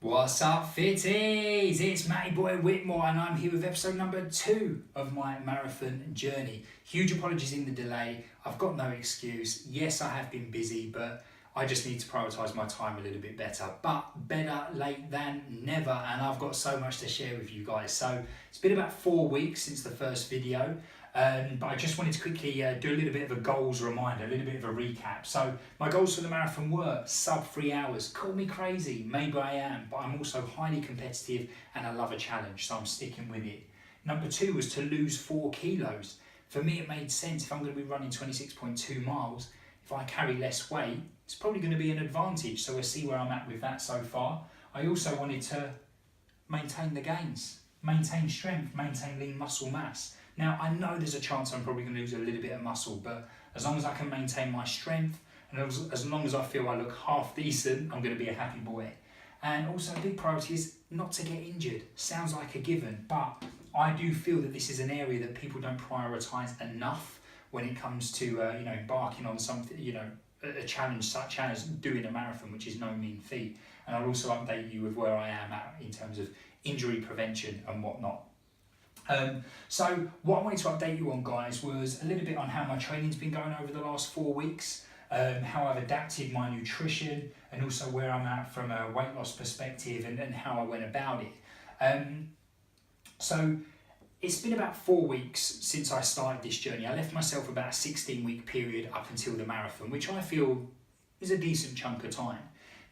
What's up, fitties? It's Matty Boy Whitmore, and I'm here with episode number 2 of my marathon journey. Huge apologies in the delay. I've got no excuse. Yes, I have been busy, but I just need to prioritise my time a little bit better. But better late than never, and I've got so much to share with you guys. So it's been about 4 weeks since the first video. But I just wanted to quickly do a little bit of a goals reminder, a little bit of a recap. So my goals for the marathon were sub 3 hours. Call me crazy, maybe I am, but I'm also highly competitive and I love a challenge, so I'm sticking with it. Number 2 was to lose 4 kilos. For me, it made sense. If I'm going to be running 26.2 miles, if I carry less weight, it's probably going to be an advantage. So we'll see where I'm at with that so far. I also wanted to maintain the gains, maintain strength, maintain lean muscle mass. Now, I know there's a chance I'm probably going to lose a little bit of muscle, but as long as I can maintain my strength, and as long as I feel I look half decent, I'm going to be a happy boy. And also a big priority is not to get injured. Sounds like a given, but I do feel that this is an area that people don't prioritise enough when it comes to embarking on something, a challenge such as doing a marathon, which is no mean feat. And I'll also update you with where I am at in terms of injury prevention and whatnot. So what I wanted to update you on, guys, was a little bit on how my training's been going over the last 4 weeks, how I've adapted my nutrition, and also where I'm at from a weight loss perspective and how I went about it. So it's been about 4 weeks since I started this journey. I left myself about a 16-week period up until the marathon, which I feel is a decent chunk of time.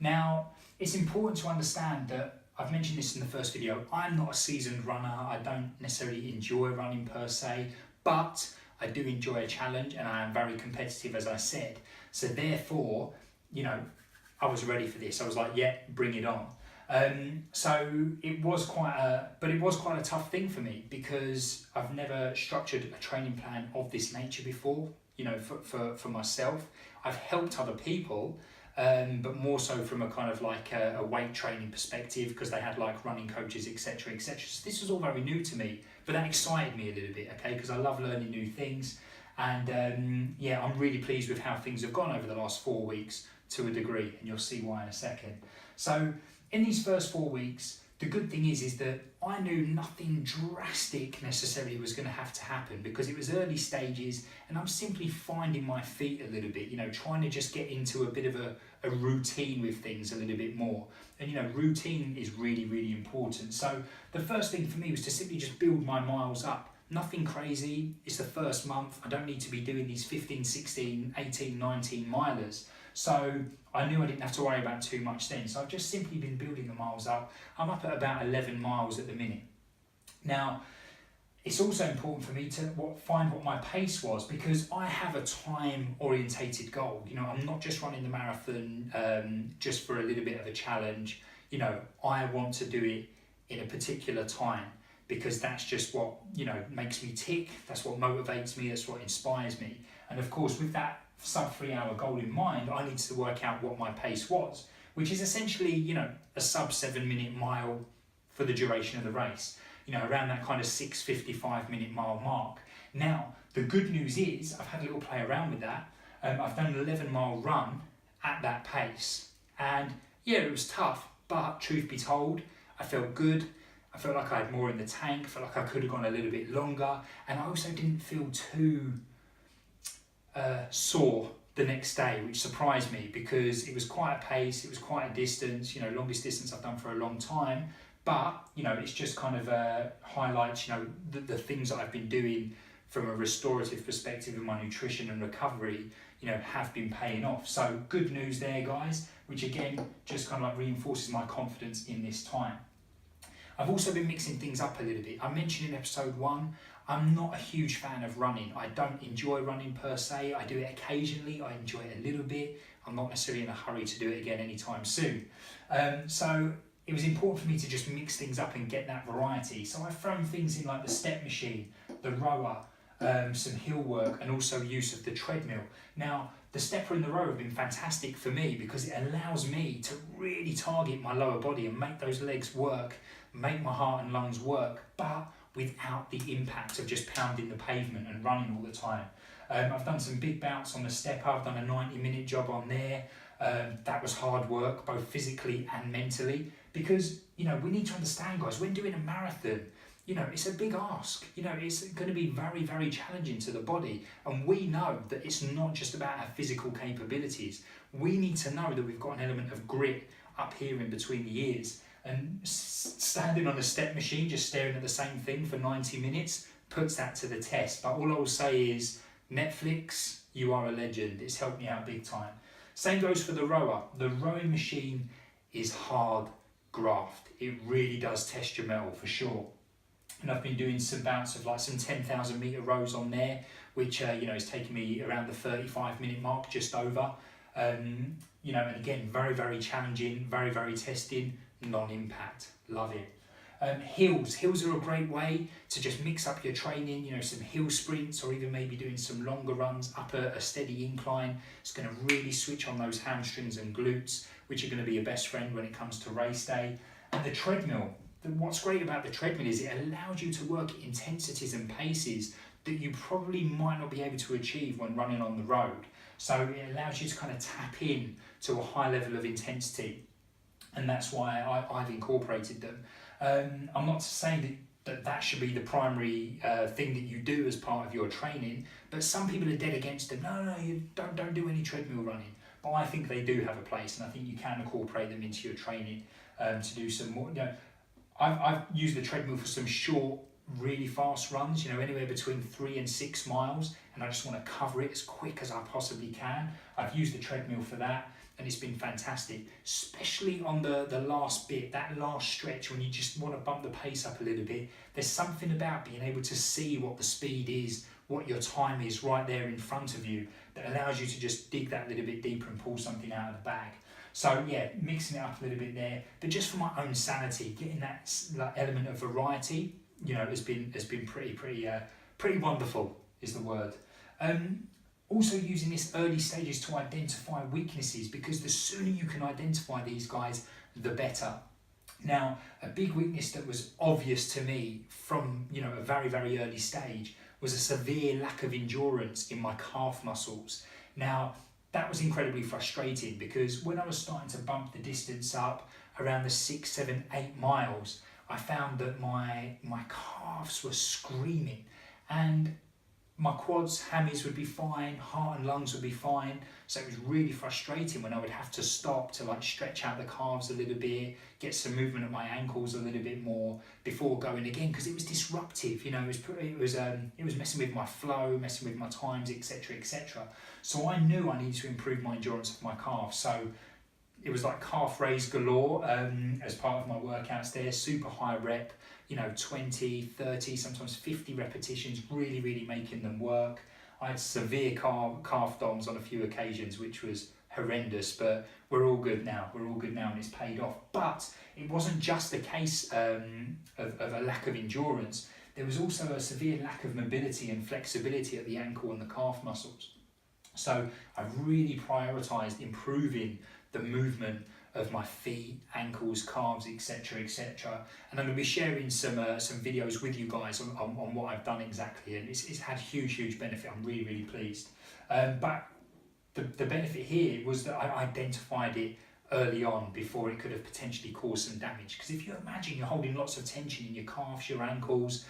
Now, it's important to understand that I've mentioned this in the first video, I'm not a seasoned runner, I don't necessarily enjoy running per se, but I do enjoy a challenge and I am very competitive, as I said. So therefore, I was ready for this. I was like, yeah, bring it on. So it was quite a tough thing for me because I've never structured a training plan of this nature before, for myself. I've helped other people, but more so from a kind of like a weight training perspective because they had like running coaches, etc., etc. So this was all very new to me, but that excited me a little bit, okay, because I love learning new things. And I'm really pleased with how things have gone over the last 4 weeks to a degree, and you'll see why in a second. So in these first 4 weeks, the good thing is that I knew nothing drastic necessarily was going to have to happen because it was early stages and I'm simply finding my feet a little bit, trying to just get into a bit of a routine with things a little bit more. And routine is really, really important. So the first thing for me was to simply just build my miles up. Nothing crazy, it's the first month, I don't need to be doing these 15, 16, 18, 19 milers. So I knew I didn't have to worry about too much then. So I've just simply been building the miles up. I'm up at about 11 miles at the minute. Now, it's also important for me to find what my pace was because I have a time-orientated goal. I'm not just running the marathon just for a little bit of a challenge. I want to do it in a particular time because that's just what, makes me tick. That's what motivates me. That's what inspires me. And of course, with that sub 3 hour goal in mind, I needed to work out what my pace was, which is essentially, a sub 7 minute mile for the duration of the race, around that kind of 6:55 minute mile mark. Now, the good news is I've had a little play around with that. I've done an 11-mile run at that pace. And yeah, it was tough, but truth be told, I felt good. I felt like I had more in the tank. I felt like I could have gone a little bit longer. And I also didn't feel too sore the next day, which surprised me because it was quite a pace, it was quite a distance, longest distance I've done for a long time, but it's just kind of highlights the things that I've been doing from a restorative perspective in my nutrition and recovery have been paying off. So good news there, guys, which again just kind of like reinforces my confidence in this time. I've also been mixing things up a little bit. I mentioned in episode 1, I'm not a huge fan of running. I don't enjoy running per se. I do it occasionally. I enjoy it a little bit. I'm not necessarily in a hurry to do it again anytime soon. So it was important for me to just mix things up and get that variety. So I've thrown things in like the step machine, the rower, some hill work, and also use of the treadmill. Now, the stepper and the rower have been fantastic for me because it allows me to really target my lower body and make those legs work, make my heart and lungs work, but without the impact of just pounding the pavement and running all the time. I've done some big bouts on the stepper. I've done a 90-minute job on there. That was hard work, both physically and mentally, because, you know, we need to understand, guys, when doing a marathon, you know, it's a big ask. You know, it's going to be very, very challenging to the body. And we know that it's not just about our physical capabilities. We need to know that we've got an element of grit up here in between the ears. And standing on a step machine, just staring at the same thing for 90 minutes, puts that to the test. But all I will say is, Netflix, you are a legend. It's helped me out big time. Same goes for the rower. The rowing machine is hard graft. It really does test your mettle for sure. And I've been doing some bouts of like some 10,000 metre rows on there, which you know, is taking me around the 35-minute mark, just over. You know, and again, very, very challenging, very, very testing, non-impact. Love it. Hills are a great way to just mix up your training, you know, some hill sprints, or even maybe doing some longer runs up a steady incline. It's going to really switch on those hamstrings and glutes, which are going to be your best friend when it comes to race day. And the treadmill. What's great about the treadmill is it allows you to work intensities and paces that you probably might not be able to achieve when running on the road. So it allows you to kind of tap in to a high level of intensity, and that's why I've incorporated them. I'm not saying that should be the primary thing that you do as part of your training, but some people are dead against them. No, you don't do any treadmill running. But I think they do have a place, and I think you can incorporate them into your training to do some more. You know, I've used the treadmill for some short, really fast runs, you know, anywhere between 3 and 6 miles, and I just want to cover it as quick as I possibly can. I've used the treadmill for that, and it's been fantastic, especially on the last bit, that last stretch, when you just want to bump the pace up a little bit. There's something about being able to see what the speed is, what your time is right there in front of you, that allows you to just dig that little bit deeper and pull something out of the bag. So yeah, mixing it up a little bit there, but just for my own sanity, getting that element of variety, you know, has been pretty wonderful is the word. Also using this early stages to identify weaknesses, because the sooner you can identify these guys, the better. Now, a big weakness that was obvious to me from, you know, a very, very early stage was a severe lack of endurance in my calf muscles. Now, that was incredibly frustrating, because when I was starting to bump the distance up around the 6, 7, 8 miles, I found that my calves were screaming, and my quads, hammies would be fine, heart and lungs would be fine. So it was really frustrating when I would have to stop to like stretch out the calves a little bit, get some movement at my ankles a little bit more before going again, because it was disruptive. You know, it was messing with my flow, messing with my times, etc., etc. So I knew I needed to improve my endurance of my calves. So it was like calf raise galore as part of my workouts there, super high rep, you know, 20, 30, sometimes 50 repetitions, really, really making them work. I had severe calf DOMs on a few occasions, which was horrendous, but we're all good now. We're all good now, and it's paid off. But it wasn't just a case of a lack of endurance. There was also a severe lack of mobility and flexibility at the ankle and the calf muscles. So I really prioritised improving the movement of my feet, ankles, calves, etc., etc. And I'm going to be sharing some videos with you guys on what I've done exactly, and it's had huge benefit. I'm really, really pleased. But the benefit here was that I identified it early on before it could have potentially caused some damage. Because if you imagine you're holding lots of tension in your calves, your ankles,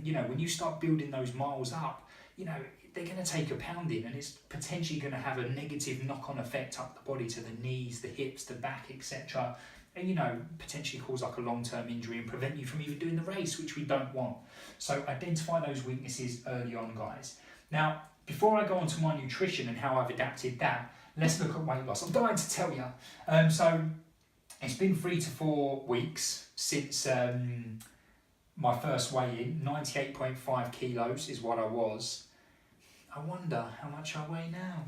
you know, when you start building those miles up, you know, they're going to take a pounding, and it's potentially going to have a negative knock-on effect up the body to the knees, the hips, the back, etc. And, you know, potentially cause like a long-term injury and prevent you from even doing the race, which we don't want. So identify those weaknesses early on, guys. Now, before I go on to my nutrition and how I've adapted that, let's look at weight loss. I'm dying to tell you. So it's been 3 to 4 weeks since my first weigh-in. 98.5 kilos is what I was. I wonder how much I weigh now.